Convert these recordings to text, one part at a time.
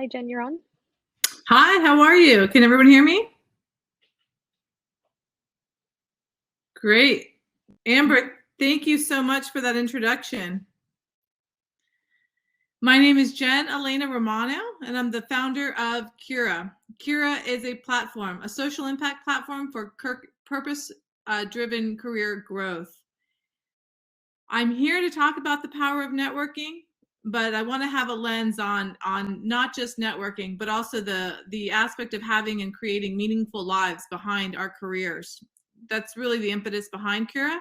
Hi, Jen, you're on. Hi, how are you? Can everyone hear me? Great. Amber, thank you so much for that introduction. My name is Jen Elena Romano, and I'm the founder of Cura. Cura is a platform, a social impact platform for purpose-driven career growth. I'm here to talk about the power of networking, but I want to have a lens on not just networking, but also the aspect of having and creating meaningful lives behind our careers. That's really the impetus behind Cura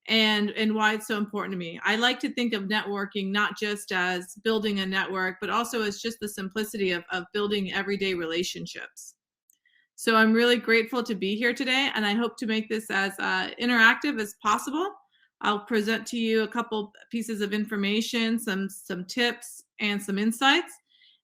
and why it's so important to me. I like to think of networking not just as building a network, but also as just the simplicity of building everyday relationships. So I'm really grateful to be here today, and I hope to make this as interactive as possible. I'll present to you a couple pieces of information, some tips, and some insights.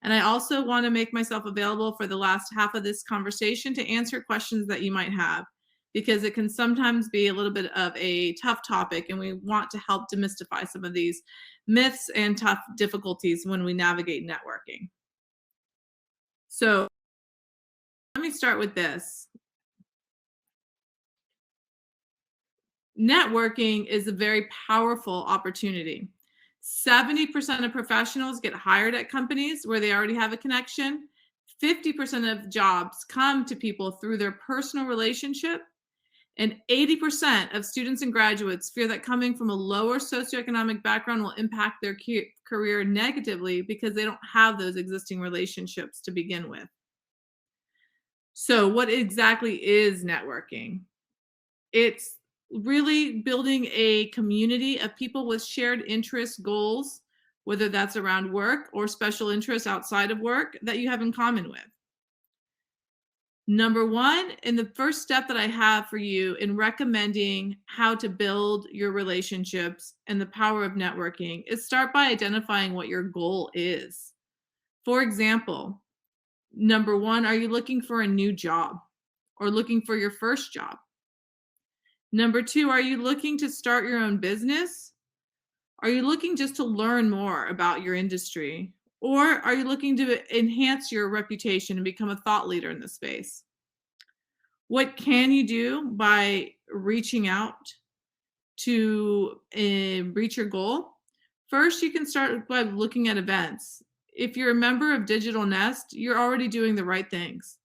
And I also want to make myself available for the last half of this conversation to answer questions that you might have, because it can sometimes be a little bit of a tough topic, and we want to help demystify some of these myths and tough difficulties when we navigate networking. So let me start with this. Networking is a very powerful opportunity. 70% of professionals get hired at companies where they already have a connection. 50% of jobs come to people through their personal relationship. And 80% of students and graduates fear that coming from a lower socioeconomic background will impact their career negatively because they don't have those existing relationships to begin with. So what exactly is networking? It's really building a community of people with shared interests, goals, whether that's around work or special interests outside of work that you have in common with. Number one, and the first step that I have for you in recommending how to build your relationships and the power of networking is start by identifying what your goal is. For example, number one, are you looking for a new job or looking for your first job? Number two, are you looking to start your own business? Are you looking just to learn more about your industry? Or are you looking to enhance your reputation and become a thought leader in the space? What can you do by reaching out to reach your goal? First, you can start by looking at events. If you're a member of Digital Nest, you're already doing the right things.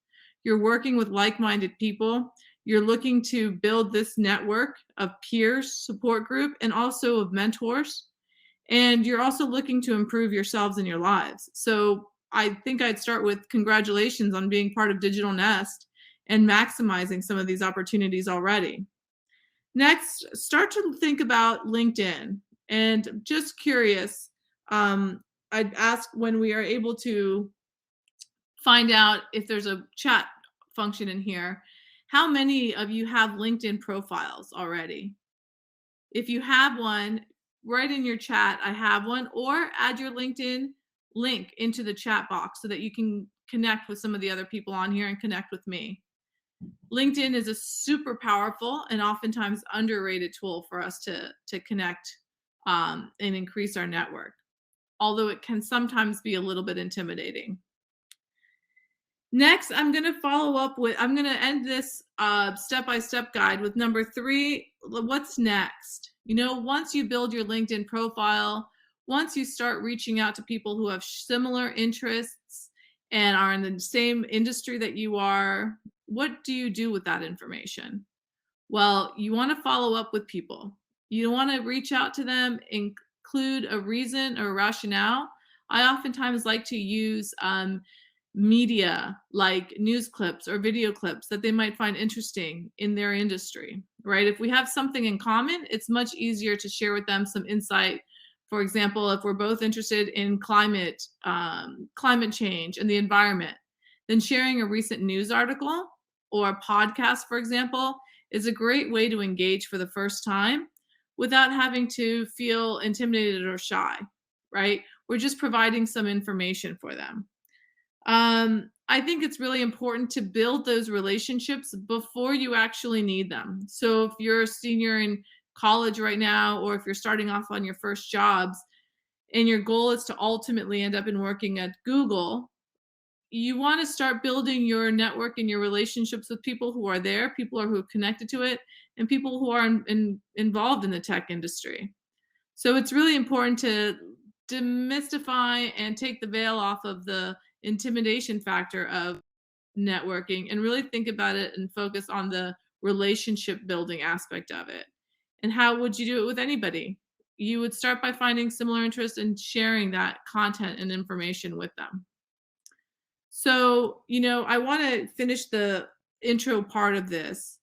You're working with like-minded people. You're looking to build this network of peers, support group, and also of mentors. And you're also looking to improve yourselves and your lives. So I think I'd start with congratulations on being part of Digital Nest and maximizing some of these opportunities already. Next, start to think about LinkedIn. And just curious, I'd ask when we are able to find out if there's a chat function in here, how many of you have LinkedIn profiles already? If you have one, write in your chat, I have one, or add your LinkedIn link into the chat box so that you can connect with some of the other people on here and connect with me. LinkedIn is a super powerful and oftentimes underrated tool for us to connect and increase our network, although it can sometimes be a little bit intimidating. Next, I'm going to end this step-by-step guide with number 3, what's next? You know, once you build your LinkedIn profile, once you start reaching out to people who have similar interests and are in the same industry that you are, what do you do with that information? Well, you want to follow up with people. You want to reach out to them, include a reason or rationale. I oftentimes like to use media like news clips or video clips that they might find interesting in their industry, right? If we have something in common, it's much easier to share with them some insight. For example, if we're both interested in climate change and the environment, then sharing a recent news article or a podcast, for example, is a great way to engage for the first time without having to feel intimidated or shy, right? We're just providing some information for them. I think it's really important to build those relationships before you actually need them. So if you're a senior in college right now, or if you're starting off on your first jobs and your goal is to ultimately end up in working at Google, you want to start building your network and your relationships with people who are there, people who are connected to it, and people who are involved in the tech industry. So it's really important to demystify and take the veil off of the intimidation factor of networking and really think about it and focus on the relationship building aspect of it. And how would you do it with anybody? You would start by finding similar interests and sharing that content and information with them. So, I want to finish the intro part of this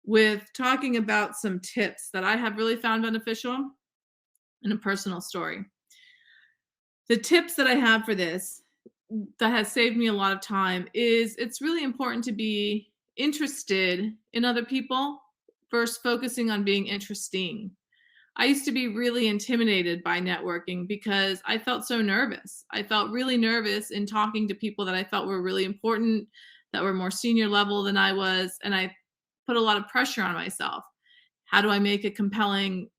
with talking about some tips that I have really found beneficial and a personal story. The tips that I have for this that has saved me a lot of time is it's really important to be interested in other people versus focusing on being interesting. I used to be really intimidated by networking because I felt so nervous. I felt really nervous in talking to people that I felt were really important, that were more senior level than I was, and I put a lot of pressure on myself. How do I make a compelling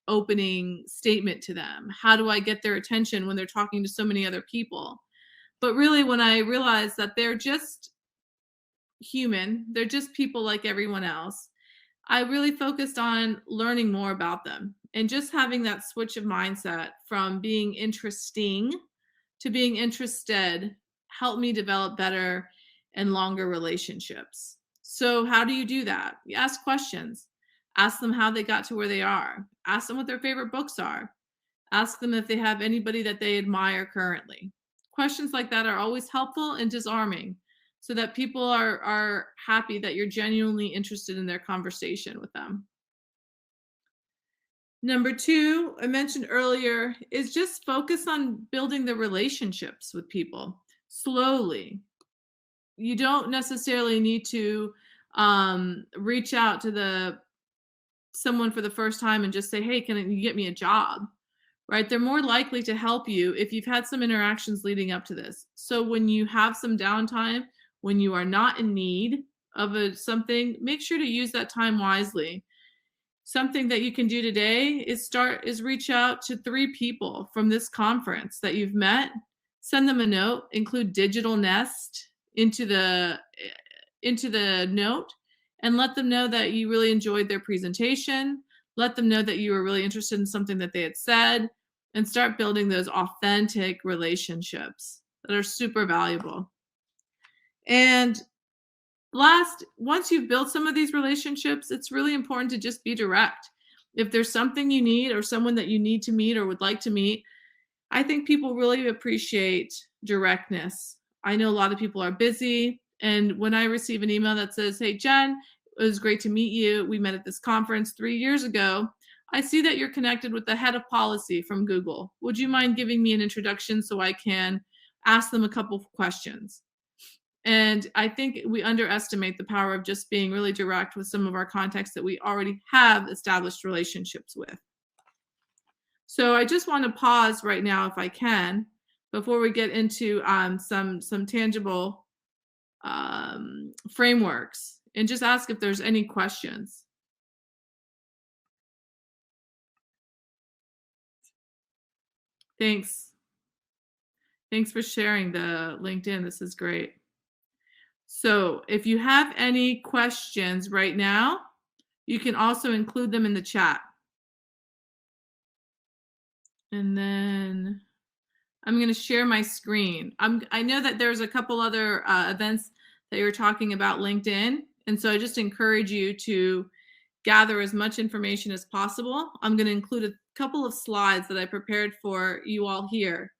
opening statement to them? How do I get their attention when they're talking to so many other people? But really, when I realized that they're just human, they're just people like everyone else, I really focused on learning more about them and just having that switch of mindset from being interesting to being interested helped me develop better and longer relationships. So, how do you do that? You ask questions. Ask them how they got to where they are. Ask them what their favorite books are. Ask them if they have anybody that they admire currently. Questions like that are always helpful and disarming so that people are happy that you're genuinely interested in their conversation with them. Number 2, I mentioned earlier, is just focus on building the relationships with people slowly. You don't necessarily need to reach out to the someone for the first time and just say, "Hey, can you get me a job?" Right? They're more likely to help you if you've had some interactions leading up to this. So when you have some downtime, when you are not in need of something, make sure to use that time wisely. Something that you can do today is reach out to 3 people from this conference that you've met, send them a note, include digital nest into the note, and let them know that you really enjoyed their presentation. Let them know that you were really interested in something that they had said, and start building those authentic relationships that are super valuable. And last, once you've built some of these relationships, it's really important to just be direct. If there's something you need or someone that you need to meet or would like to meet, I think people really appreciate directness. I know a lot of people are busy, and when I receive an email that says, "Hey, Jen, it was great to meet you. We met at this conference 3 years ago. I see that you're connected with the head of policy from Google. Would you mind giving me an introduction so I can ask them a couple of questions?" And I think we underestimate the power of just being really direct with some of our contacts that we already have established relationships with. So I just want to pause right now, if I can, before we get into some tangible frameworks, and just ask if there's any questions. Thanks. Thanks for sharing the LinkedIn. This is great. So if you have any questions right now, you can also include them in the chat. And then I'm going to share my screen. I know that there's a couple other events that you're talking about LinkedIn. And so I just encourage you to gather as much information as possible. I'm going to include a couple of slides that I prepared for you all here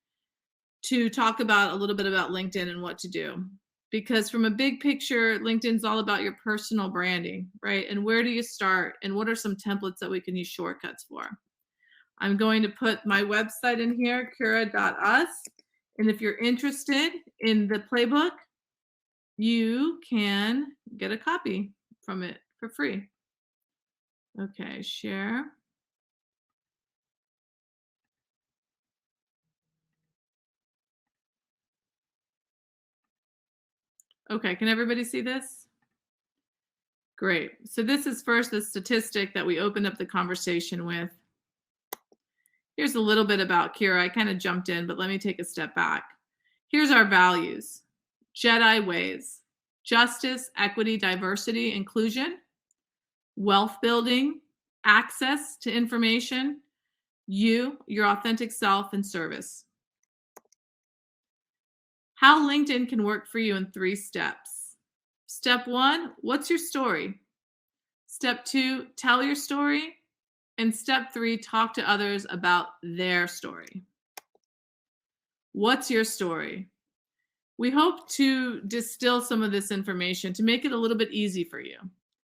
to talk about a little bit about LinkedIn and what to do. Because from a big picture, LinkedIn's all about your personal branding, right? And where do you start? And what are some templates that we can use shortcuts for? I'm going to put my website in here, kira.us. And if you're interested in the playbook, you can get a copy from it for free. Okay, share. Okay, can everybody see this? Great. So this is first the statistic that we opened up the conversation with. Here's a little bit about Kira. I kind of jumped in, but let me take a step back. Here's our values. Jedi ways: justice, equity, diversity, inclusion, wealth building, access to information, you, your authentic self, and service. How LinkedIn can work for you in 3 steps. Step 1, what's your story? Step 2, tell your story. And step 3, talk to others about their story. What's your story? We hope to distill some of this information to make it a little bit easy for you.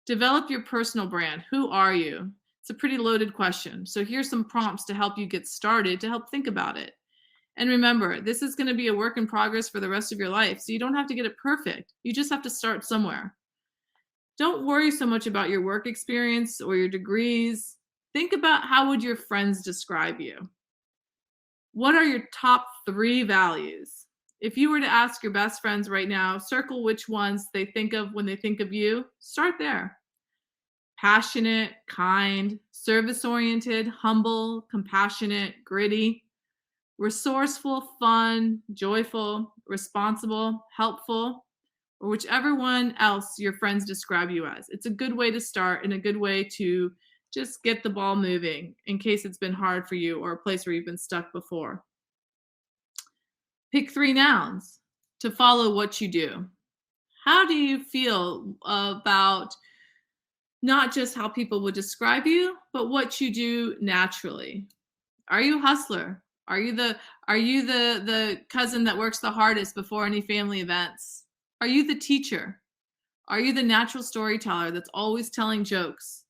Develop your personal brand. Who are you? It's a pretty loaded question. So here's some prompts to help you get started, to help think about it. And remember, this is going to be a work in progress for the rest of your life. So you don't have to get it perfect. You just have to start somewhere. Don't worry so much about your work experience or your degrees. Think about how would your friends describe you? What are your top 3 values? If you were to ask your best friends right now, circle which ones they think of when they think of you. Start there. Passionate, kind, service-oriented, humble, compassionate, gritty, resourceful, fun, joyful, responsible, helpful, or whichever one else your friends describe you as. It's a good way to start and a good way to just get the ball moving in case it's been hard for you or a place where you've been stuck before. Pick 3 nouns to follow what you do. How do you feel about not just how people would describe you, but what you do naturally? Are you a hustler? Are you the cousin that works the hardest before any family events? Are you the teacher? Are you the natural storyteller that's always telling jokes?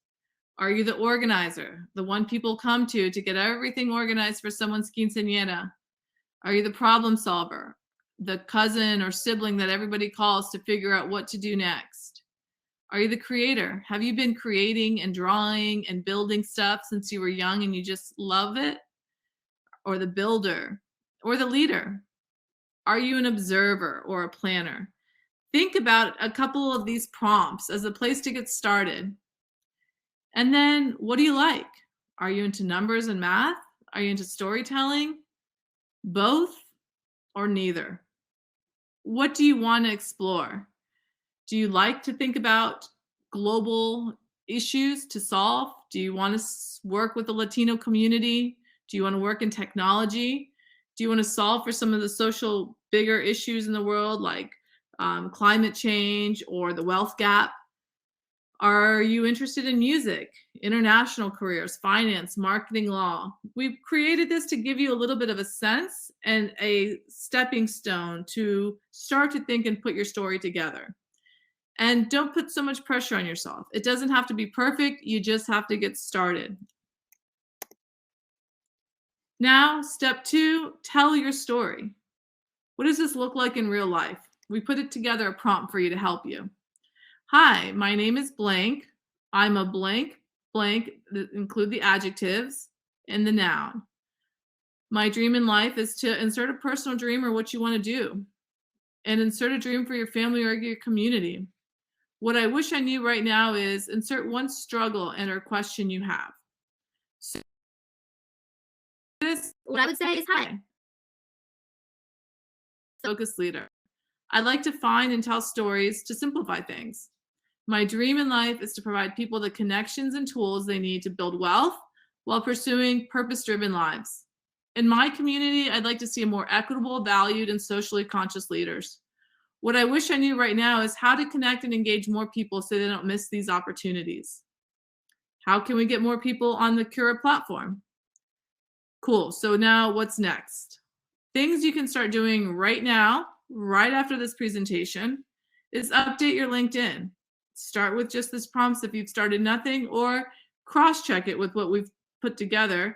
Are you the organizer, the one people come to get everything organized for someone's quinceañera? Are you the problem solver, the cousin or sibling that everybody calls to figure out what to do next? Are you the creator? Have you been creating and drawing and building stuff since you were young and you just love it? Or the builder or the leader? Are you an observer or a planner? Think about a couple of these prompts as a place to get started. And then, what do you like? Are you into numbers and math? Are you into storytelling? Both or neither? What do you want to explore? Do you like to think about global issues to solve? Do you want to work with the Latino community? Do you want to work in technology? Do you want to solve for some of the social bigger issues in the world like climate change or the wealth gap? Are you interested in music, international careers, finance, marketing, law? We've created this to give you a little bit of a sense and a stepping stone to start to think and put your story together. And don't put so much pressure on yourself. It doesn't have to be perfect. You just have to get started. Now, step 2, tell your story. What does this look like in real life? We put it together a prompt for you to help you. Hi, my name is blank. I'm a blank, blank, include the adjectives and the noun. My dream in life is to insert a personal dream or what you want to do, and insert a dream for your family or your community. What I wish I knew right now is insert one struggle and or question you have. So this, what I would say is hi. Focus leader. I'd like to find and tell stories to simplify things. My dream in life is to provide people the connections and tools they need to build wealth while pursuing purpose-driven lives. In my community, I'd like to see a more equitable, valued, and socially conscious leaders. What I wish I knew right now is how to connect and engage more people so they don't miss these opportunities. How can we get more people on the Cura platform? Cool. So now what's next? Things you can start doing right now, right after this presentation, is update your LinkedIn. Start with just this prompts if you've started nothing, or cross-check it with what we've put together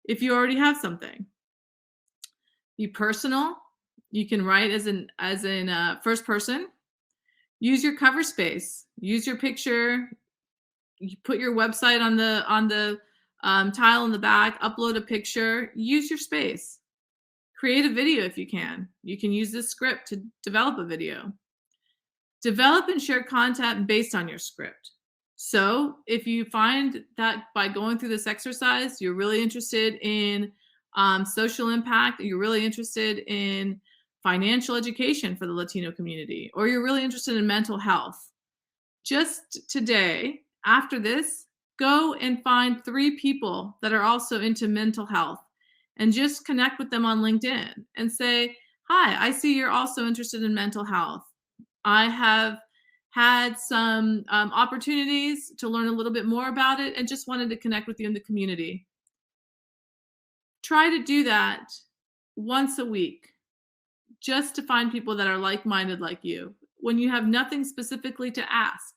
if you already have something. Be personal. You can write as in first person. Use your cover space. Use your picture. You put your website on the tile in the back. Upload a picture. Use your space. Create a video if you can. You can use this script to develop a video. Develop and share content based on your script. So if you find that by going through this exercise, you're really interested in social impact, you're really interested in financial education for the Latino community, or you're really interested in mental health. Just today, after this, go and find 3 people that are also into mental health and just connect with them on LinkedIn and say, "Hi, I see you're also interested in mental health. I have had some opportunities to learn a little bit more about it and just wanted to connect with you in the community." Try to do that once a week just to find people that are like-minded like you when you have nothing specifically to ask.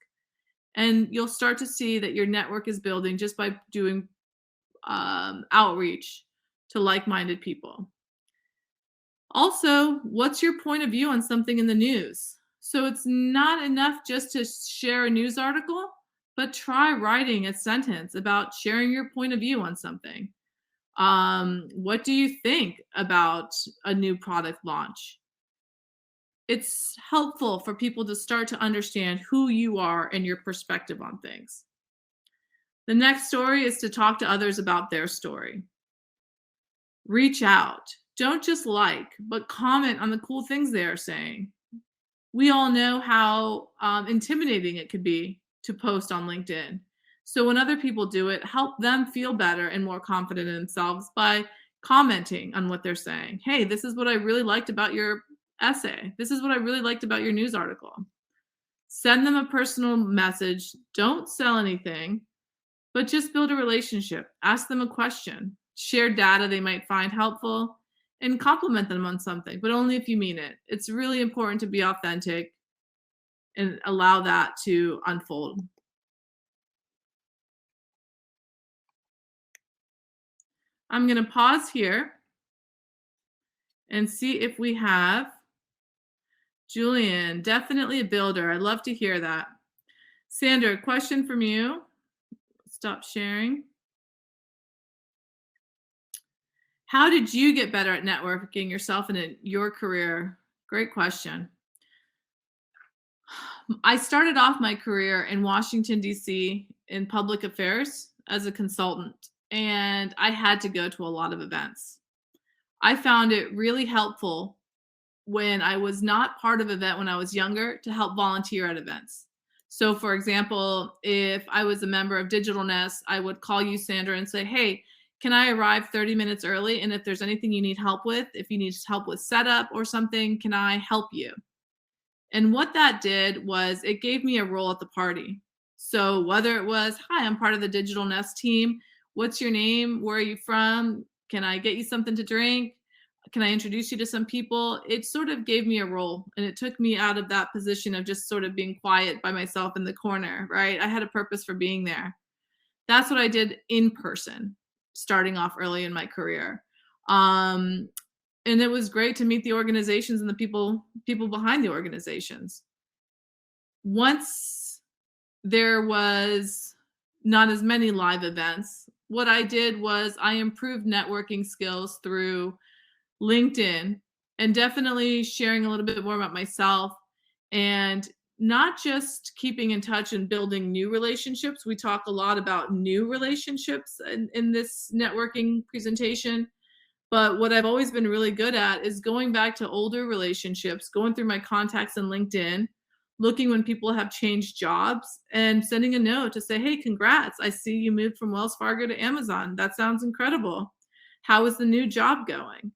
And you'll start to see that your network is building just by doing outreach to like-minded people. Also, what's your point of view on something in the news? So it's not enough just to share a news article, but try writing a sentence about sharing your point of view on something. What do you think about a new product launch? It's helpful for people to start to understand who you are and your perspective on things. The next story is to talk to others about their story. Reach out. Don't just like, but comment on the cool things they are saying. We all know how intimidating it could be to post on LinkedIn. So when other people do it, help them feel better and more confident in themselves by commenting on what they're saying. Hey, this is what I really liked about your essay. This is what I really liked about your news article. Send them a personal message. Don't sell anything, but just build a relationship. Ask them a question. Share data they might find helpful and compliment them on something, but only if you mean it. It's really important to be authentic and allow that to unfold. I'm going to pause here and see if we have Julian, definitely a builder. I'd love to hear that. Sandra, question from you. Stop sharing. How did you get better at networking yourself and in your career? Great question. I started off my career in Washington, D.C. in public affairs as a consultant, and I had to go to a lot of events. I found it really helpful when I was not part of an event when I was younger to help volunteer at events. So for example, if I was a member of Digital Nest, I would call you, Sandra, and say, hey, can I arrive 30 minutes early? And if there's anything you need help with, if you need help with setup or something, can I help you? And what that did was it gave me a role at the party. So whether it was, hi, I'm part of the Digital Nest team. What's your name? Where are you from? Can I get you something to drink? Can I introduce you to some people? It sort of gave me a role, and it took me out of that position of just sort of being quiet by myself in the corner, right? I had a purpose for being there. That's what I did in person, starting off early in my career. And it was great to meet the organizations and the people behind the organizations. Once there was not as many live events, what I did was I improved networking skills through LinkedIn and definitely sharing a little bit more about myself and not just keeping in touch and building new relationships. We talk a lot about new relationships in this networking presentation. But what I've always been really good at is going back to older relationships, going through my contacts in LinkedIn, looking when people have changed jobs and sending a note to say, hey, congrats. I see you moved from Wells Fargo to Amazon. That sounds incredible. How is the new job going?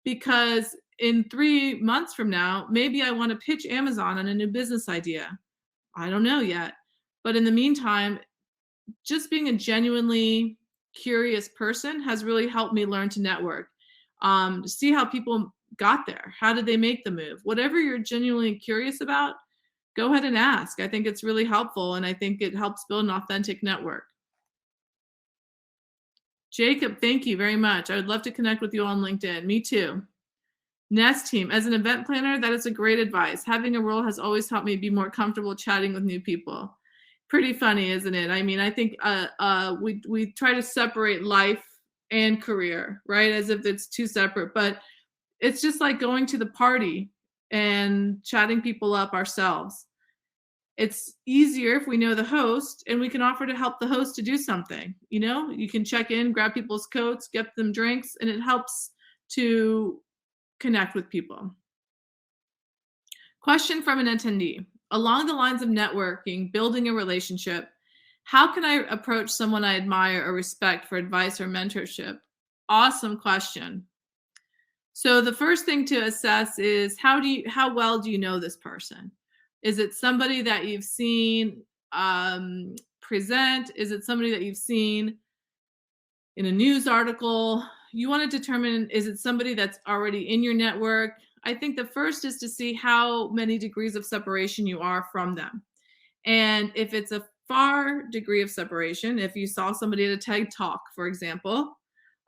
Because in 3 months from now, maybe I want to pitch Amazon on a new business idea. I don't know yet. But in the meantime, just being a genuinely curious person has really helped me learn to network, to see how people got there. How did they make the move? Whatever you're genuinely curious about, go ahead and ask. I think it's really helpful, and I think it helps build an authentic network. Jacob, thank you very much. I would love to connect with you on LinkedIn. Me too. Nest team. As an event planner, that is a great advice. Having a role has always helped me be more comfortable chatting with new people. Pretty funny, isn't it? I mean, I think we try to separate life and career, right? As if it's two separate, but it's just like going to the party and chatting people up ourselves. It's easier if we know the host and we can offer to help the host to do something. You know, you can check in, grab people's coats, get them drinks, and it helps to connect with people. Question from an attendee. Along the lines of networking, building a relationship, how can I approach someone I admire or respect for advice or mentorship? Awesome question. So the first thing to assess is how well do you know this person? Is it somebody that you've seen present? Is it somebody that you've seen in a news article? You want to determine, is it somebody that's already in your network? I think the first is to see how many degrees of separation you are from them. And if it's a far degree of separation, if you saw somebody at a TED Talk, for example,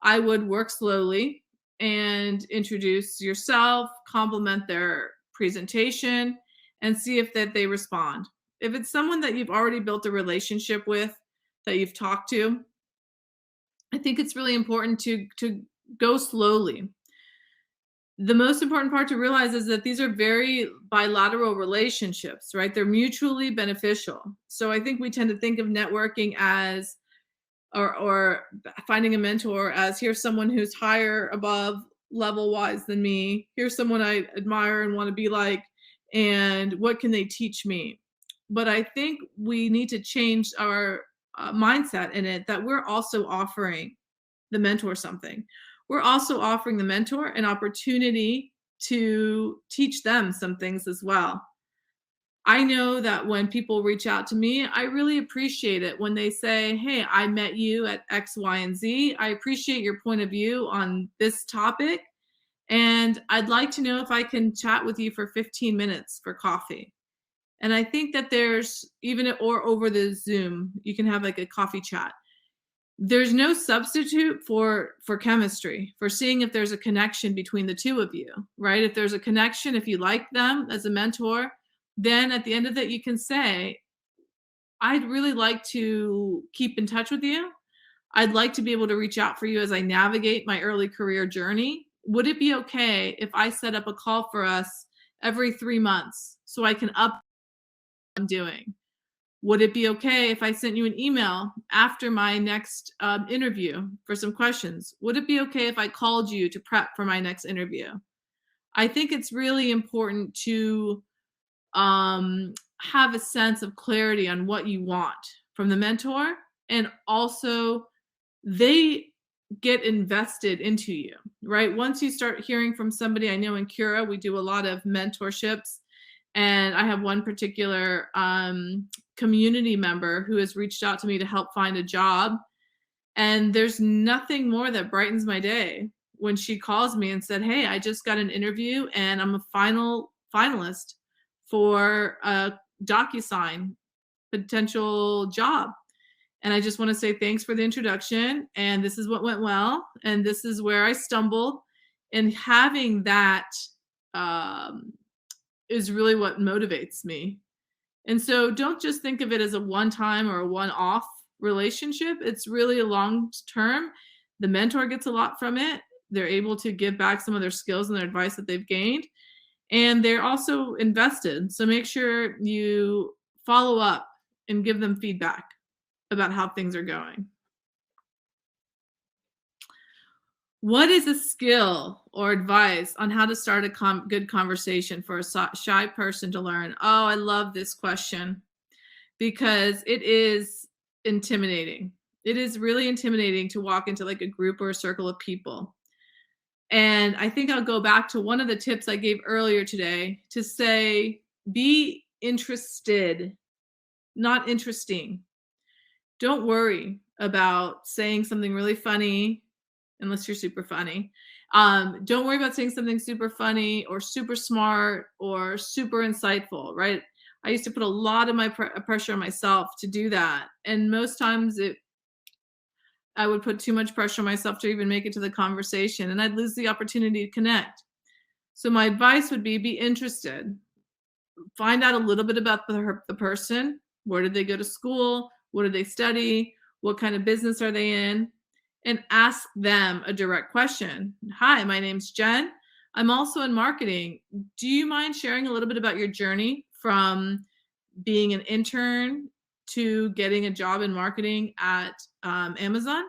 I would work slowly and introduce yourself, compliment their presentation, and see if that they respond. If it's someone that you've already built a relationship with, that you've talked to, I think it's really important to go slowly. The most important part to realize is that these are very bilateral relationships, right? They're mutually beneficial. So I think we tend to think of networking as or finding a mentor as, here's someone who's higher above level wise than me. Here's someone I admire and want to be like, and what can they teach me? But I think we need to change our mindset in it, that we're also offering the mentor something. We're also offering the mentor an opportunity to teach them some things as well. I know that when people reach out to me, I really appreciate it when they say, "Hey, I met you at X, Y, and Z. I appreciate your point of view on this topic, and I'd like to know if I can chat with you for 15 minutes for coffee." And I think that there's even or over the Zoom, you can have like a coffee chat. There's no substitute for chemistry, for seeing if there's a connection between the two of you, right? If there's a connection, if you like them as a mentor, then at the end of it, you can say, I'd really like to keep in touch with you. I'd like to be able to reach out for you as I navigate my early career journey. Would it be okay if I set up a call for us every 3 months so I can up what I'm doing? Would it be okay if I sent you an email after my next interview for some questions? Would it be okay if I called you to prep for my next interview? I think it's really important to have a sense of clarity on what you want from the mentor, and also they get invested into you, right? Once you start hearing from somebody, I know in Cura, we do a lot of mentorships, and I have one particular community member who has reached out to me to help find a job. And there's nothing more that brightens my day when she calls me and said, "Hey, I just got an interview and I'm a finalist for a DocuSign potential job. And I just want to say thanks for the introduction. And this is what went well. And this is where I stumbled." And having that um, is really what motivates me. And so don't just think of it as a one time or a one off relationship. It's really a long term. The mentor gets a lot from it. They're able to give back some of their skills and their advice that they've gained. And they're also invested. So make sure you follow up and give them feedback about how things are going. What is a skill or advice on how to start a good conversation for a shy person to learn? Oh, I love this question because it is intimidating. It is really intimidating to walk into like a group or a circle of people. And I think I'll go back to one of the tips I gave earlier today to say, be interested, not interesting. Don't worry about saying something really funny unless you're super funny. Don't worry about saying something super funny or super smart or super insightful, right? I used to put a lot of my pressure on myself to do that. And most times I would put too much pressure on myself to even make it to the conversation, and I'd lose the opportunity to connect. So my advice would be interested. Find out a little bit about the person. Where did they go to school? What did they study? What kind of business are they in? And ask them a direct question. Hi, my name's Jen. I'm also in marketing. Do you mind sharing a little bit about your journey from being an intern to getting a job in marketing at Amazon?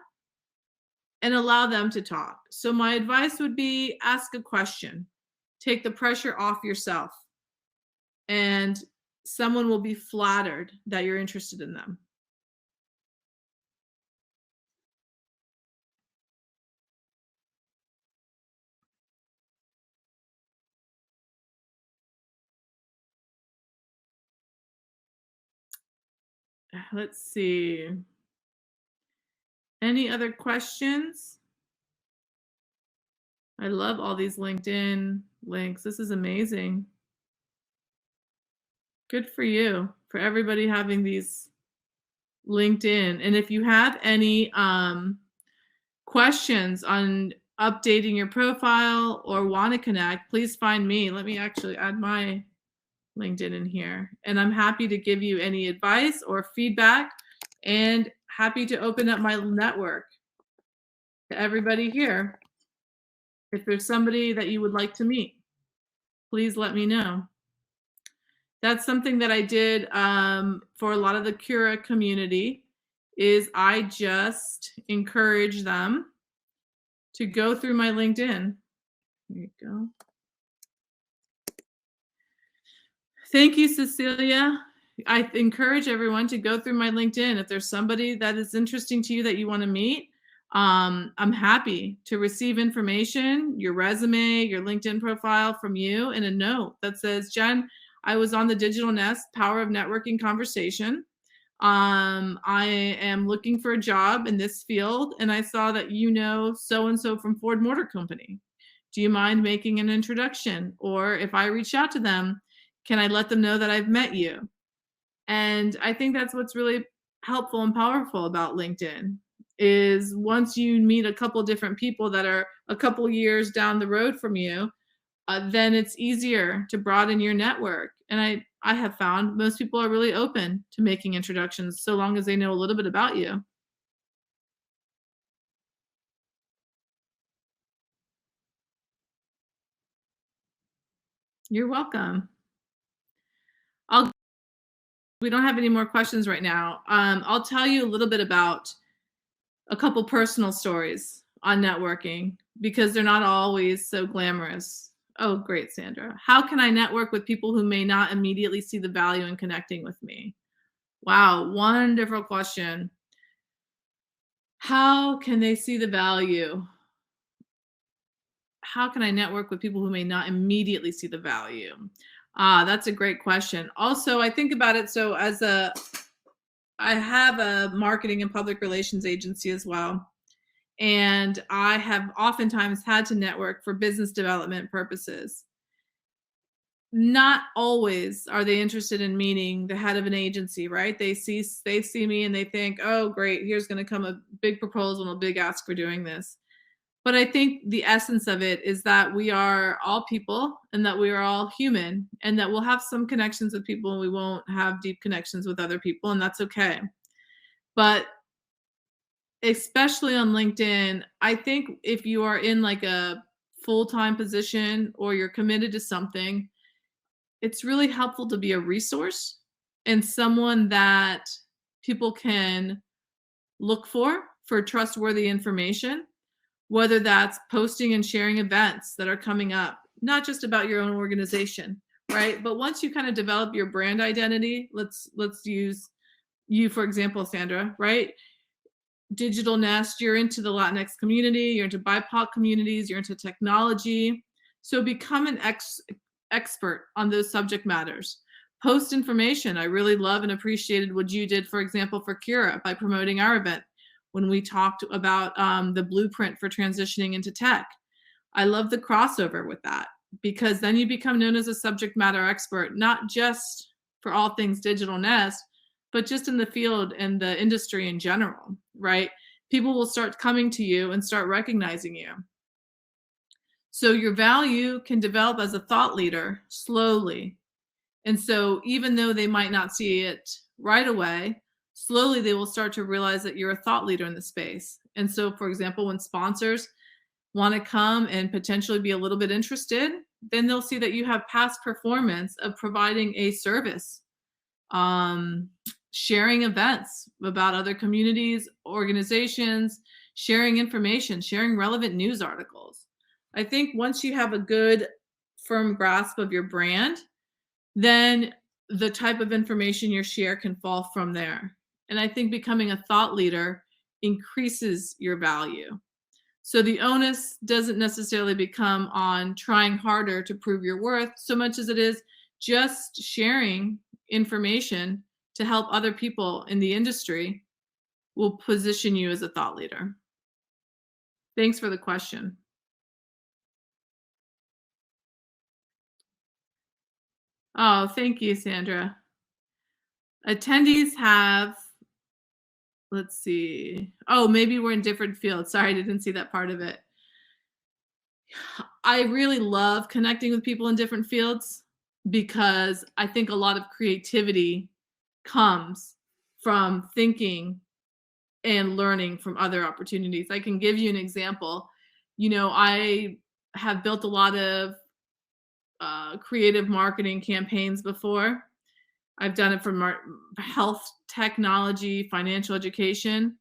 And allow them to talk. So my advice would be, ask a question. take the pressure off yourself, and someone will be flattered that you're interested in them. Let's see. Any other questions? I love all these LinkedIn links. This is amazing. Good for you, for everybody having these LinkedIn. And if you have any questions on updating your profile or want to connect, please find me. Let me actually add my LinkedIn in here. And I'm happy to give you any advice or feedback, and happy to open up my network to everybody here. If there's somebody that you would like to meet, please let me know. That's something that I did for a lot of the Cura community, is I just encourage them to go through my LinkedIn. There you go. Thank you, Cecilia. I encourage everyone to go through my LinkedIn. If there's somebody that is interesting to you that you want to meet, I'm happy to receive information, your resume, your LinkedIn profile from you, and a note that says, Jen, I was on the Digital Nest Power of Networking conversation. I am looking for a job in this field, and I saw that you know so-and-so from Ford Motor Company. Do you mind making an introduction? Or if I reach out to them, can I let them know that I've met you? And I think that's what's really helpful and powerful about LinkedIn, is once you meet a couple different people that are a couple years down the road from you, then it's easier to broaden your network. And I have found most people are really open to making introductions so long as they know a little bit about you. You're welcome. I'll We don't have any more questions right now. I'll tell you a little bit about a couple personal stories on networking, because they're not always so glamorous. Oh, great, Sandra. How can I network with people who may not immediately see the value in connecting with me? Wow, wonderful question. How can they see the value? How can I network with people who may not immediately see the value? That's a great question. Also, I think about it. So I have a marketing and public relations agency as well. And I have oftentimes had to network for business development purposes. Not always are they interested in meeting the head of an agency, right? They see me and they think, oh, great, here's going to come a big proposal and a big ask for doing this. But I think the essence of it is that we are all people, and that we are all human, and that we'll have some connections with people and we won't have deep connections with other people, and that's okay. But especially on LinkedIn, I think if you are in like a full-time position or you're committed to something, it's really helpful to be a resource and someone that people can look for trustworthy information, whether that's posting and sharing events that are coming up, not just about your own organization, right? But once you kind of develop your brand identity, let's use you for example, Sandra, right? Digital Nest, you're into the Latinx community, you're into BIPOC communities, you're into technology. So become an expert on those subject matters. Post information. I really love and appreciated what you did, for example, for Cura by promoting our event when we talked about the blueprint for transitioning into tech. I love the crossover with that, because then you become known as a subject matter expert, not just for all things Digital Nest, but just in the field and the industry in general, right? People will start coming to you and start recognizing you. So your value can develop as a thought leader slowly. And so even though they might not see it right away, slowly they will start to realize that you're a thought leader in the space. And so, for example, when sponsors want to come and potentially be a little bit interested, then they'll see that you have past performance of providing a service, sharing events about other communities, organizations, sharing information, sharing relevant news articles. I think once you have a good firm grasp of your brand, then the type of information you share can fall from there. And I think becoming a thought leader increases your value. So the onus doesn't necessarily become on trying harder to prove your worth so much as it is just sharing information to help other people in the industry will position you as a thought leader. Thanks for the question. Oh, thank you, Sandra. Attendees have, let's see. Oh, maybe we're in different fields. Sorry, I didn't see that part of it. I really love connecting with people in different fields because I think a lot of creativity comes from thinking and learning from other opportunities. I can give you an example. I have built a lot of creative marketing campaigns before. I've done it for health, technology, financial education.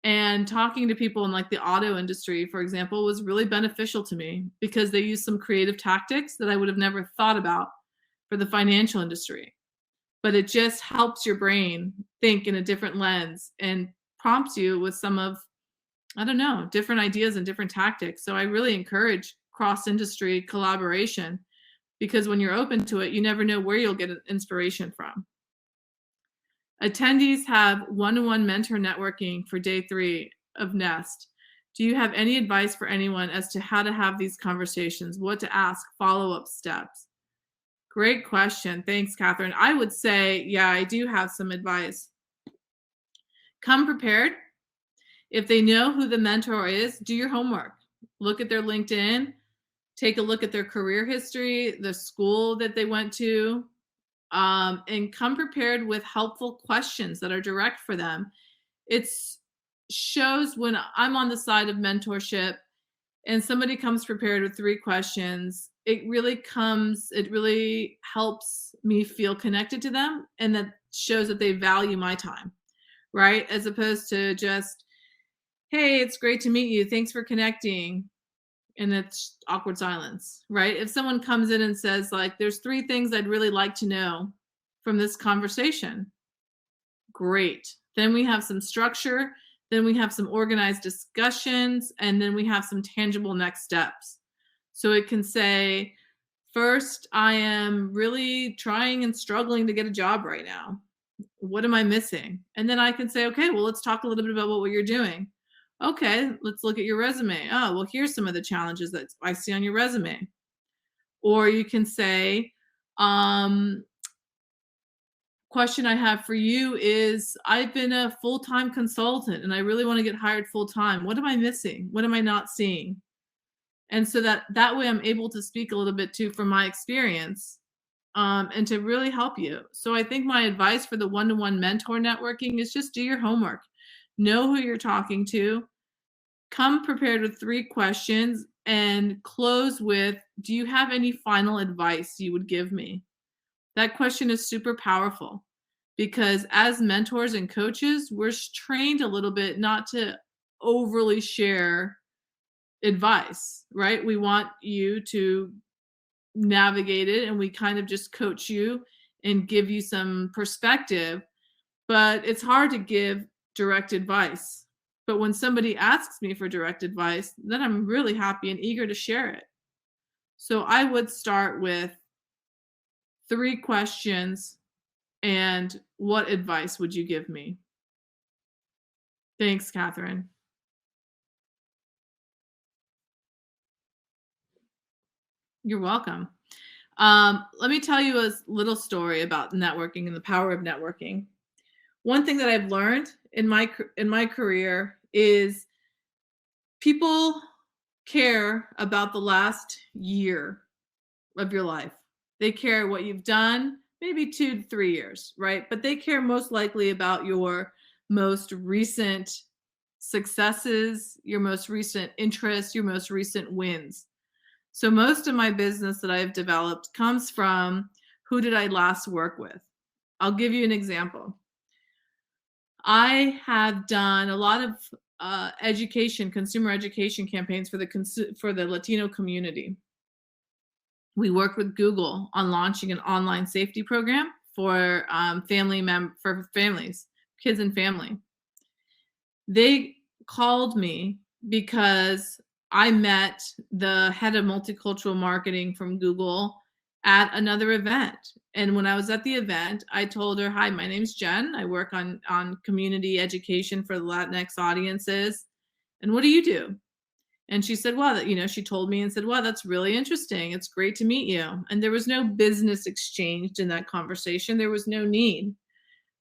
And talking to people in like the auto industry, for example, was really beneficial to me because they use some creative tactics that I would have never thought about for the financial industry. But it just helps your brain think in a different lens and prompts you with some of, I don't know, different ideas and different tactics. So I really encourage cross industry collaboration because when you're open to it, you never know where you'll get inspiration from. Attendees have one-on-one mentor networking for day 3 of Nest. Do you have any advice for anyone as to how to have these conversations, what to ask, follow-up steps? Great question. Thanks, Catherine. I would say, yeah, I do have some advice. Come prepared. If they know who the mentor is, do your homework. Look at their LinkedIn. Take a look at their career history, the school that they went to, and come prepared with helpful questions that are direct for them. It shows when I'm on the side of mentorship and somebody comes prepared with 3 questions, it really helps me feel connected to them, and that shows that they value my time, right? As opposed to just, hey, it's great to meet you. Thanks for connecting. And it's awkward silence, right? If someone comes in and says, like, there's 3 things I'd really like to know from this conversation, great. Then we have some structure, then we have some organized discussions, and then we have some tangible next steps. So it can say, first, I am really trying and struggling to get a job right now. What am I missing? And then I can say, okay, well, let's talk a little bit about what you're doing. Okay, let's look at your resume. Oh, well, here's some of the challenges that I see on your resume. Or you can say, question I have for you is, I've been a full-time consultant and I really want to get hired full-time. What am I missing? What am I not seeing? And so that way I'm able to speak a little bit too from my experience, and to really help you. So I think my advice for the one-to-one mentor networking is just do your homework. Know who you're talking to. Come prepared with 3 questions and close with, do you have any final advice you would give me? That question is super powerful because as mentors and coaches, we're trained a little bit not to overly share advice, right? We want you to navigate it and we kind of just coach you and give you some perspective, but it's hard to give direct advice. But when somebody asks me for direct advice, then I'm really happy and eager to share it. So I would start with 3 questions and what advice would you give me? Thanks, Catherine. You're welcome. Let me tell you a little story about networking and the power of networking. One thing that I've learned in my career is people care about the last year of your life. They care what you've done, maybe 2 to 3 years, right? But they care most likely about your most recent successes, your most recent interests, your most recent wins. So most of my business that I've developed comes from who did I last work with? I'll give you an example. I have done a lot of consumer education campaigns for the Latino community. We worked with Google on launching an online safety program for for families, kids and family. They called me because I met the head of multicultural marketing from Google at another event. And when I was at the event, I told her, "Hi, my name's Jen. I work on community education for the Latinx audiences. And what do you do?" And she said, "Well, she told me and said, 'Well, that's really interesting. It's great to meet you.'" And there was no business exchanged in that conversation. There was no need,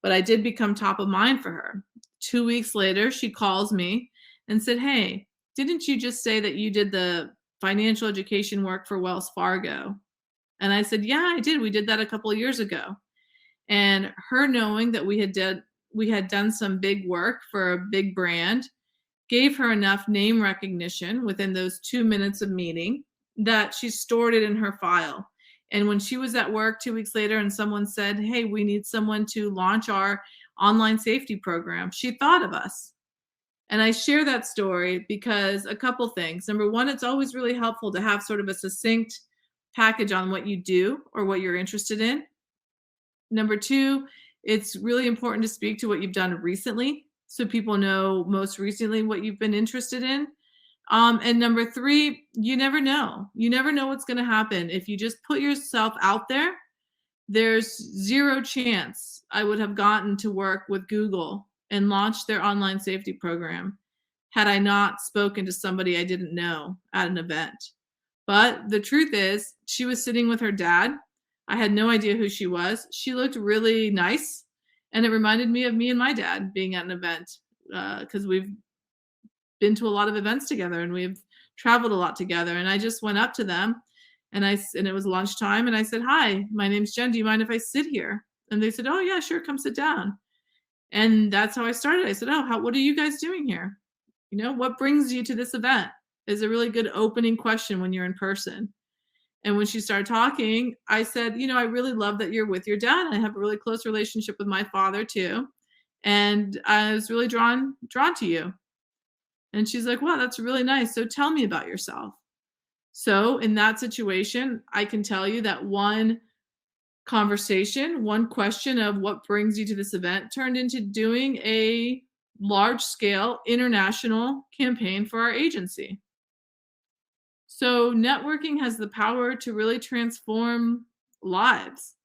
but I did become top of mind for her. 2 weeks later, she calls me and said, "Hey, didn't you just say that you did the financial education work for Wells Fargo?" And I said, "Yeah, I did. We did that a couple of years ago." And her knowing that we had done some big work for a big brand gave her enough name recognition within those 2 minutes of meeting that she stored it in her file. And when she was at work 2 weeks later and someone said, "Hey, we need someone to launch our online safety program," she thought of us. And I share that story because a couple things. Number one, it's always really helpful to have sort of a succinct package on what you do or what you're interested in. Number two, it's really important to speak to what you've done recently so people know most recently what you've been interested in. And number three, you never know. You never know what's going to happen. If you just put yourself out there, there's zero chance I would have gotten to work with Google and launched their online safety program had I not spoken to somebody I didn't know at an event. But the truth is, she was sitting with her dad. I had no idea who she was. She looked really nice, and it reminded me of me and my dad being at an event because we've been to a lot of events together and we've traveled a lot together. And I just went up to them and it was lunchtime and I said, "Hi, my name's Jen. Do you mind if I sit here?" And they said, "Oh yeah, sure. Come sit down." And that's how I started. I said, "Oh, what are you guys doing here? What brings you to this event?" Is a really good opening question when you're in person. And when she started talking, I said, "I really love that you're with your dad. I have a really close relationship with my father too. And I was really drawn to you." And she's like, "Wow, that's really nice. So tell me about yourself." So in that situation, I can tell you that one conversation, one question of what brings you to this event turned into doing a large scale international campaign for our agency. So networking has the power to really transform lives.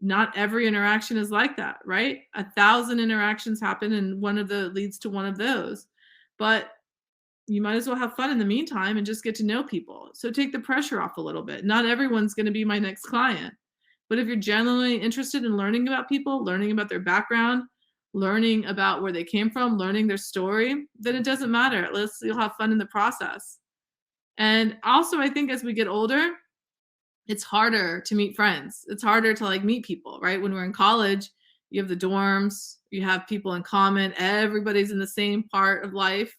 Not every interaction is like that, right? 1,000 interactions happen and one of the leads to one of those. But you might as well have fun in the meantime and just get to know people. So take the pressure off a little bit. Not everyone's going to be my next client. But if you're genuinely interested in learning about people, learning about their background, learning about where they came from, learning their story, then it doesn't matter. At least you'll have fun in the process. And also, I think as we get older, it's harder to meet friends. It's harder to meet people, right? When we're in college, you have the dorms, you have people in common, everybody's in the same part of life.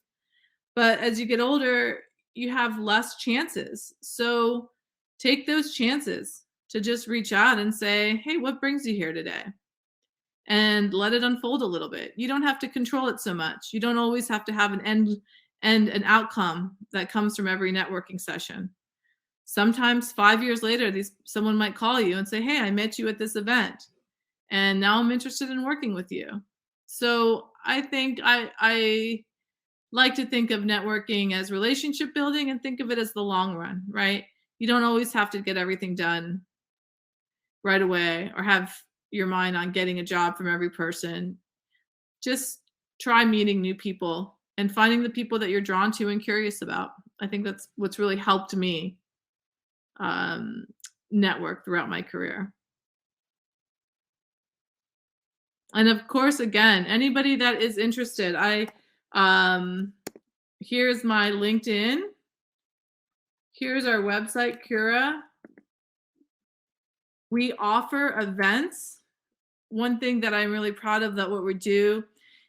But as you get older, you have less chances. So take those chances to just reach out and say, "Hey, what brings you here today?" And let it unfold a little bit. You don't have to control it so much. You don't always have to have an end and an outcome that comes from every networking session. Sometimes 5 years later, someone might call you and say, "Hey, I met you at this event, and now I'm interested in working with you." So I think I like to think of networking as relationship building and think of it as the long run, right? You don't always have to get everything done right away or have your mind on getting a job from every person. Just try meeting new people and finding the people that you're drawn to and curious about. I think that's what's really helped me um, network throughout my career. And of course, again, anybody that is interested, um, here's my LinkedIn. Here's our website, Cura. We offer events. One thing that I'm really proud of that what we do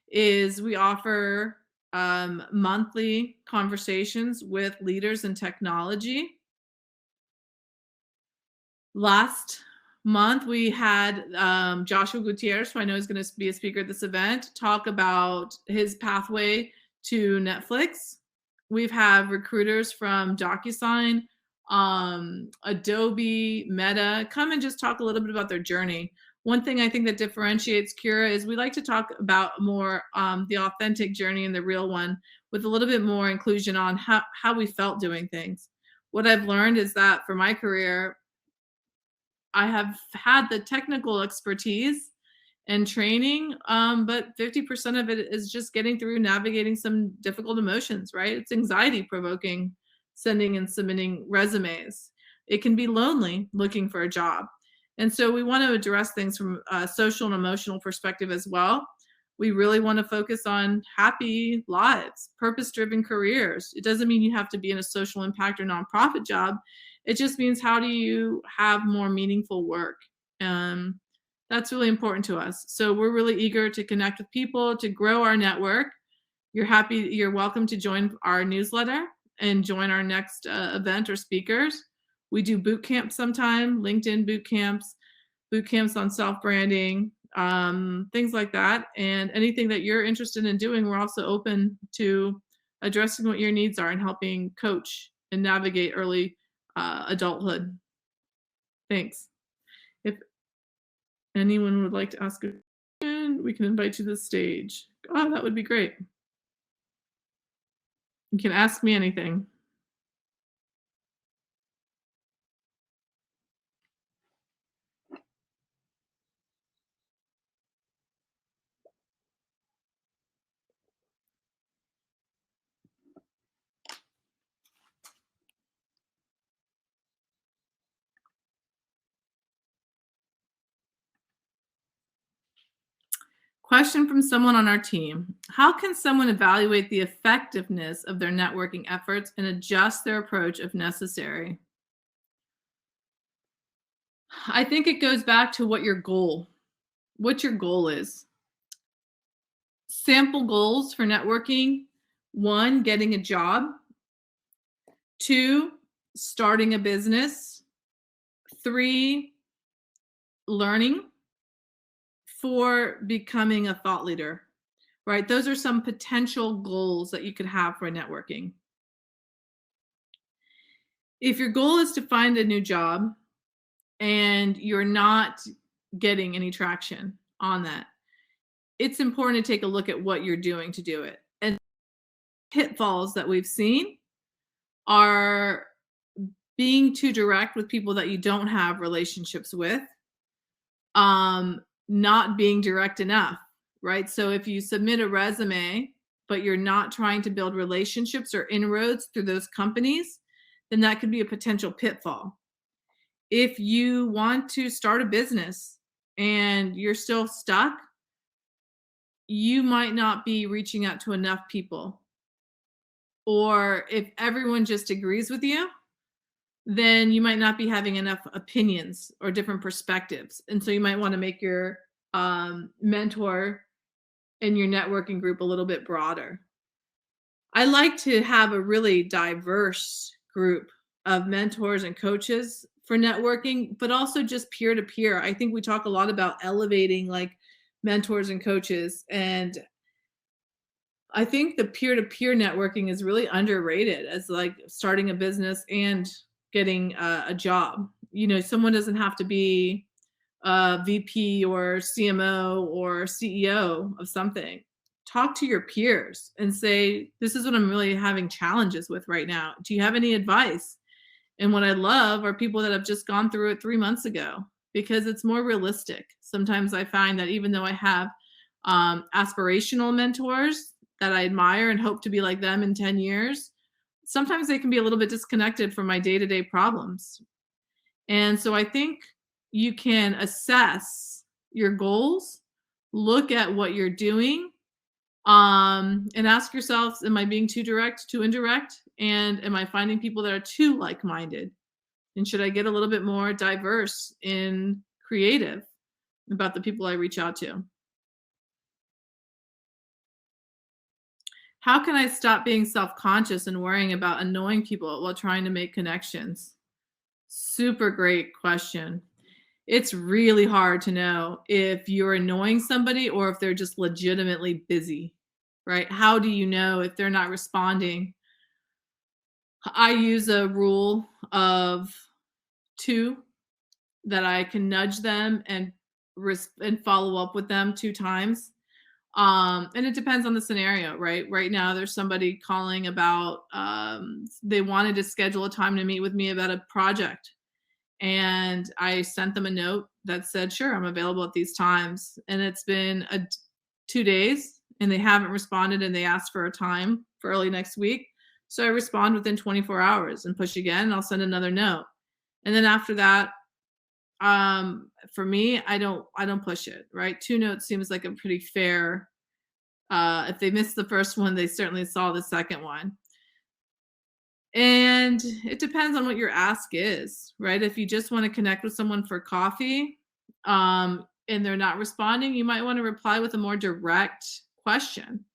is we offer monthly conversations with leaders in technology. Last month, we had Joshua Gutierrez, who I know is going to be a speaker at this event, talk about his pathway to Netflix. We've had recruiters from DocuSign, Adobe, Meta, come and just talk a little bit about their journey. One thing I think that differentiates Cura is we like to talk about more the authentic journey and the real one with a little bit more inclusion on how we felt doing things. What I've learned is that for my career, I have had the technical expertise and training, but 50% of it is just getting through navigating some difficult emotions, right? It's anxiety provoking sending and submitting resumes. It can be lonely looking for a job. And so we want to address things from a social and emotional perspective as well. We really want to focus on happy lives, purpose driven careers. It doesn't mean you have to be in a social impact or nonprofit job. It just means how do you have more meaningful work? Um, that's really important to us. So we're really eager to connect with people, to grow our network. You're welcome to join our newsletter and join our next event or speakers. We do boot camps sometime, LinkedIn boot camps on self branding, things like that. And anything that you're interested in doing, we're also open to addressing what your needs are and helping coach and navigate early adulthood. Thanks. If anyone would like to ask a question, we can invite you to the stage. Oh, that would be great. You can ask me anything. Question from someone on our team. How can someone evaluate the effectiveness of their networking efforts and adjust their approach if necessary? I think it goes back to what your goal is. Sample goals for networking: one, getting a job; two, starting a business; three, learning; four, becoming a thought leader. Right? Those are some potential goals that you could have for networking. If your goal is to find a new job and you're not getting any traction on that, it's important to take a look at what you're doing to do it. And pitfalls that we've seen are being too direct with people that you don't have relationships with, not being direct enough, right? So if you submit a resume, but you're not trying to build relationships or inroads through those companies, then that could be a potential pitfall. If you want to start a business and you're still stuck, you might not be reaching out to enough people. Or if everyone just agrees with you, then you might not be having enough opinions or different perspectives. And so you might want to make your mentor and your networking group a little bit broader. I like to have a really diverse group of mentors and coaches for networking, but also just peer to peer. I think we talk a lot about elevating like mentors and coaches. And I think the peer to peer networking is really underrated as like starting a business and getting a job. Someone doesn't have to be VP or CMO or CEO of something. Talk to your peers and say, this is what I'm really having challenges with right now. Do you have any advice? And what I love are people that have just gone through it 3 months ago because it's more realistic. Sometimes I find that even though I have aspirational mentors that I admire and hope to be like them in 10 years, sometimes they can be a little bit disconnected from my day-to-day problems. And so I think you can assess your goals, look at what you're doing, and ask yourself, am I being too direct, too indirect? And am I finding people that are too like-minded? And should I get a little bit more diverse in creative about the people I reach out to? How can I stop being self-conscious and worrying about annoying people while trying to make connections? Super great question. It's really hard to know if you're annoying somebody or if they're just legitimately busy, right? How do you know if they're not responding? I use a rule of 2 that I can nudge them and follow up with them 2 times. And it depends on the scenario, right? Right now, there's somebody calling about, they wanted to schedule a time to meet with me about a project. And I sent them a note that said, sure, I'm available at these times. And it's been 2 days and they haven't responded and they asked for a time for early next week. So I respond within 24 hours and push again. And I'll send another note. And then after that, for me, I don't push it, right? 2 notes seems like a pretty fair. If they missed the first one, they certainly saw the second one. And it depends on what your ask is, right? If you just want to connect with someone for coffee, and they're not responding, you might want to reply with a more direct question.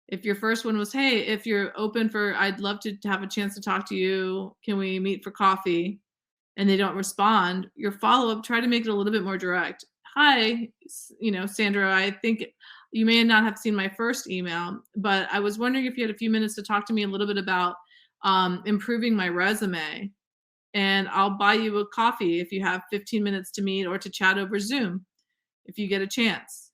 If your first one was, "Hey, if you're open for, I'd love to have a chance to talk to you. Can we meet for coffee?" And they don't respond, your follow-up, try to make it a little bit more direct. "Hi, Sandra, I think you may not have seen my first email, but I was wondering if you had a few minutes to talk to me a little bit about improving my resume. And I'll buy you a coffee if you have 15 minutes to meet or to chat over Zoom if you get a chance."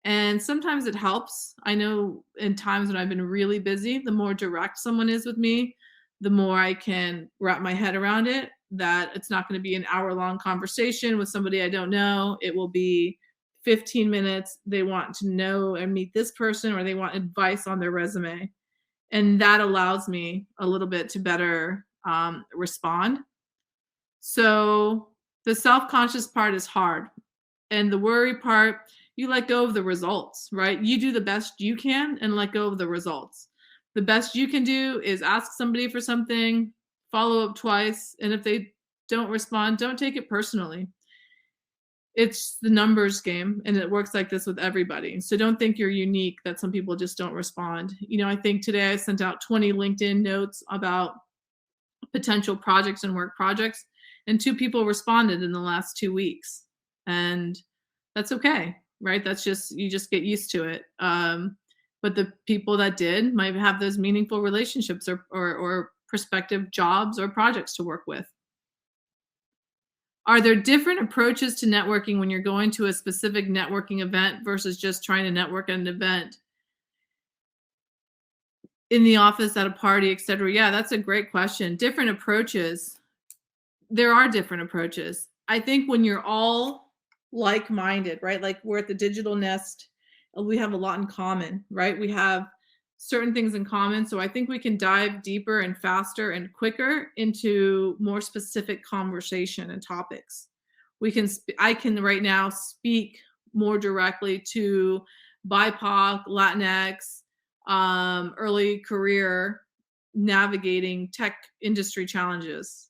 And sometimes it helps. I know in times when I've been really busy, the more direct someone is with me, the more I can wrap my head around it, that it's not going to be an hour-long conversation with somebody I don't know. It will be 15 minutes. They want to know and meet this person, or they want advice on their resume. And that allows me a little bit to better respond. So the self-conscious part is hard. And the worry part, you let go of the results, right? You do the best you can and let go of the results. The best you can do is ask somebody for something, follow up twice, and if they don't respond, don't take it personally. It's the numbers game, and it works like this with everybody. So don't think you're unique that some people just don't respond. I think today I sent out 20 LinkedIn notes about potential projects and work projects, and 2 people responded in the last 2 weeks. And that's okay, right? That's just, you just get used to it. But the people that did might have those meaningful relationships or prospective jobs or projects to work with. Are there different approaches to networking when you're going to a specific networking event versus just trying to network at an event? In the office, at a party, etc. Yeah, that's a great question. Different approaches. There are different approaches. I think when you're all like-minded, right? Like we're at the Digital Nest, we have a lot in common, right? We have certain things in common. So I think we can dive deeper and faster and quicker into more specific conversation and topics. I can right now speak more directly to BIPOC, Latinx, early career navigating tech industry challenges.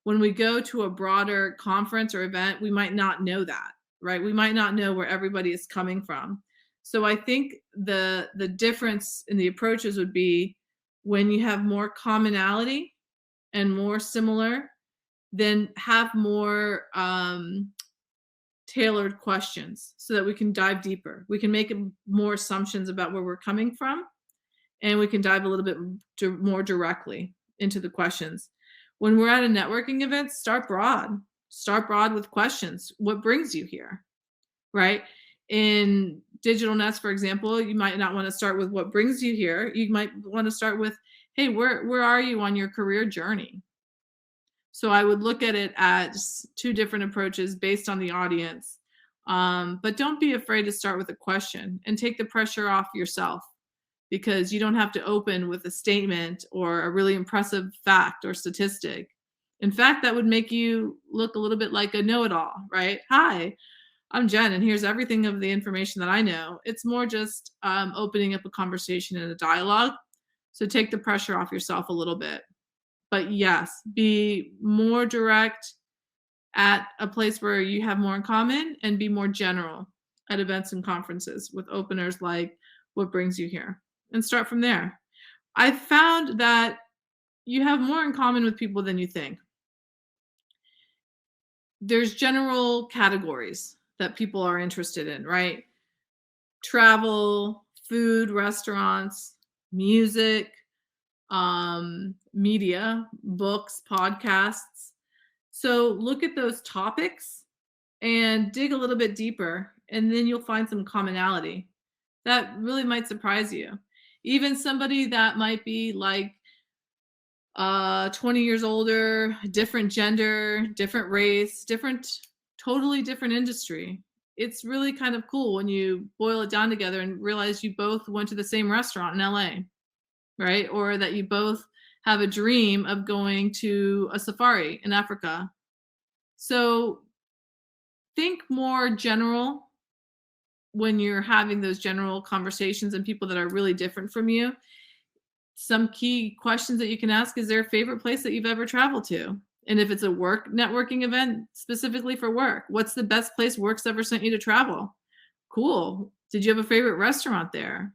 When we go to a broader conference or event, we might not know that, right? We might not know where everybody is coming from. So I think the difference in the approaches would be when you have more commonality and more similar, then have more tailored questions so that we can dive deeper. We can make more assumptions about where we're coming from, and we can dive a little bit more directly into the questions. When we're at a networking event, start broad. Start broad with questions. What brings you here, right? In Digital Nets, for example, you might not want to start with what brings you here. You might want to start with, hey, where are you on your career journey? So I would look at it as 2 different approaches based on the audience. But don't be afraid to start with a question and take the pressure off yourself, because you don't have to open with a statement or a really impressive fact or statistic. In fact, that would make you look a little bit like a know-it-all, right? "Hi, I'm Jen, and here's everything of the information that I know." It's more just opening up a conversation and a dialogue. So take the pressure off yourself a little bit. But yes, be more direct at a place where you have more in common, and be more general at events and conferences with openers like, what brings you here? And start from there. I've found that you have more in common with people than you think. There's general categories that people are interested in, right? Travel, food, restaurants, music, media, books, podcasts. So look at those topics and dig a little bit deeper, and then you'll find some commonality that really might surprise you. Even somebody that might be like 20 years older, different gender, different race, totally different industry. It's really kind of cool when you boil it down together and realize you both went to the same restaurant in LA, right? Or that you both have a dream of going to a safari in Africa. So think more general when you're having those general conversations and people that are really different from you. Some key questions that you can ask: is there a favorite place that you've ever traveled to? And if it's a work networking event specifically for work, what's the best place work's ever sent you to travel? Cool. Did you have a favorite restaurant there?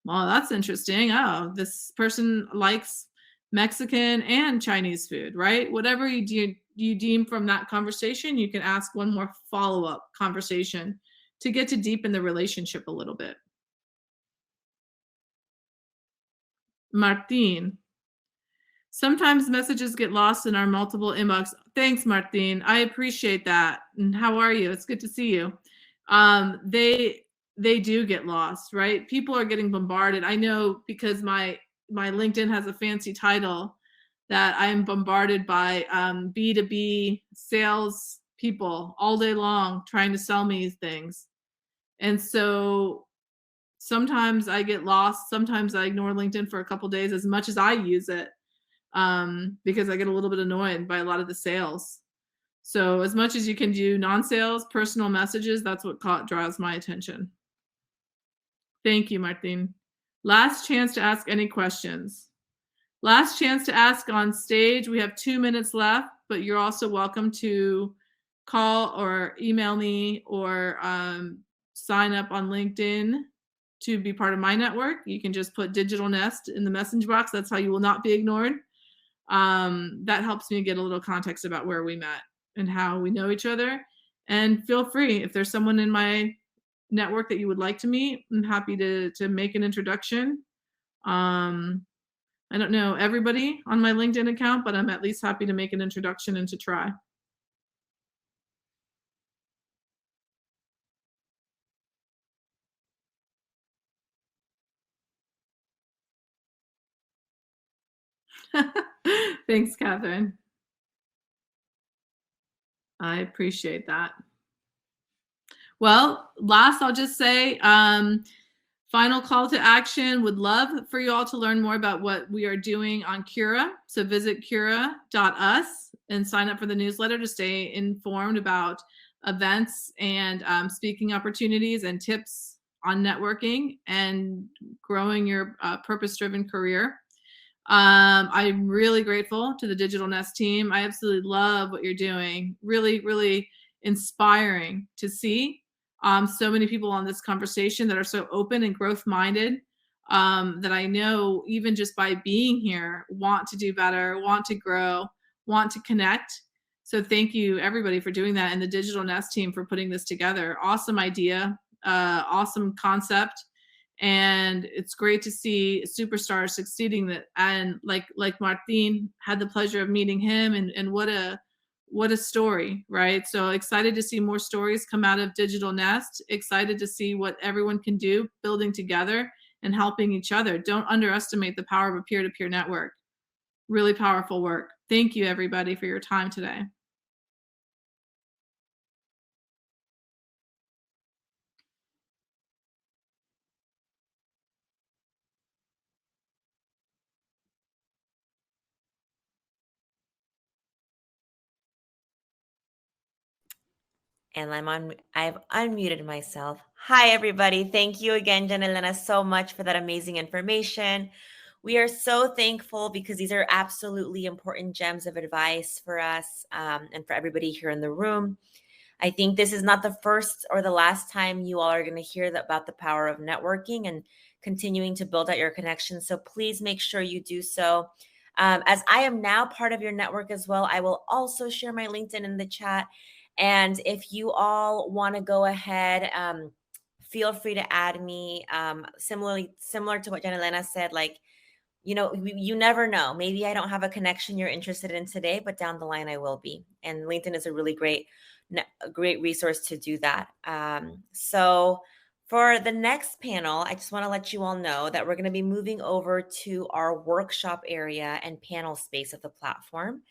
Well, that's interesting. Oh, this person likes Mexican and Chinese food, right? Whatever you deem from that conversation, you can ask one more follow-up conversation to get to deepen the relationship a little bit. Martin, sometimes messages get lost in our multiple inbox. Thanks, Martin. I appreciate that. And how are you? It's good to see you. They do get lost, right? People are getting bombarded. I know because my LinkedIn has a fancy title that I'm bombarded by B2B sales people all day long trying to sell me things. And so sometimes I get lost. Sometimes I ignore LinkedIn for a couple days as much as I use it, because I get a little bit annoyed by a lot of the sales. So as much as you can do non-sales, personal messages, that's what draws my attention. Thank you, Martin. Last chance to ask any questions. Last chance to ask on stage. We have 2 minutes left, but you're also welcome to call or email me or sign up on LinkedIn to be part of my network. You can just put Digital Nest in the message box. That's how you will not be ignored. That helps me get a little context about where we met and how we know each other. And feel free, if there's someone in my network that you would like to meet, I'm happy to make an introduction. I don't know everybody on my LinkedIn account, but I'm at least happy to make an introduction and to try. Thanks, Catherine. I appreciate that. Well, last, I'll just say, final call to action. Would love for you all to learn more about what we are doing on Cura. So visit cura.us and sign up for the newsletter to stay informed about events and speaking opportunities and tips on networking and growing your purpose-driven career. I'm really grateful to the Digital Nest team. I absolutely love what you're doing. Really, really inspiring to see so many people on this conversation that are so open and growth minded, that I know even just by being here want to do better, want to grow, want to connect. So thank you everybody for doing that, and the Digital Nest team for putting this together. Awesome idea, awesome concept. And it's great to see superstars succeeding that, and like Martin, had the pleasure of meeting him, and what a story, right? So excited to see more stories come out of Digital Nest. Excited to see what everyone can do building together and helping each other. Don't underestimate the power of a peer-to-peer network. Really powerful work. Thank you everybody for your time today. And I've unmuted myself. Hi, everybody. Thank you again, Jen and Lena, so much for that amazing information. We are so thankful because these are absolutely important gems of advice for us and for everybody here in the room. I think this is not the first or the last time you all are going to hear about the power of networking and continuing to build out your connections. So please make sure you do so. As I am now part of your network as well, I will also share my LinkedIn in the chat. And if you all want to go ahead, feel free to add me. Similar to what Jan Elena said, like, you never know. Maybe I don't have a connection you're interested in today, but down the line I will be. And LinkedIn is a really a great resource to do that. So for the next panel, I just want to let you all know that we're going to be moving over to our workshop area and panel space of the platform.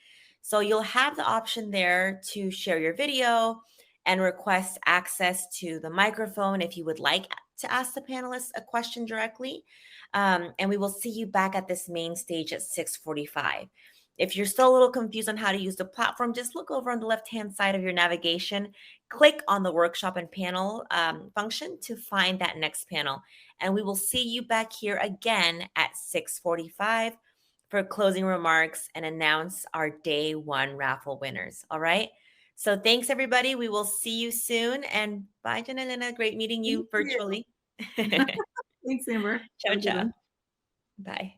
So you'll have the option there to share your video and request access to the microphone if you would like to ask the panelists a question directly. And we will see you back at this main stage at 6:45. If you're still a little confused on how to use the platform, just look over on the left-hand side of your navigation, click on the workshop and panel function to find that next panel. And we will see you back here again at 6:45 for closing remarks and announce our day one raffle winners. All right. So thanks, everybody. We will see you soon. And bye, Janelina. Great meeting Thank you you. virtually. Thanks, Amber. Ciao, Have a good ciao. one. Bye.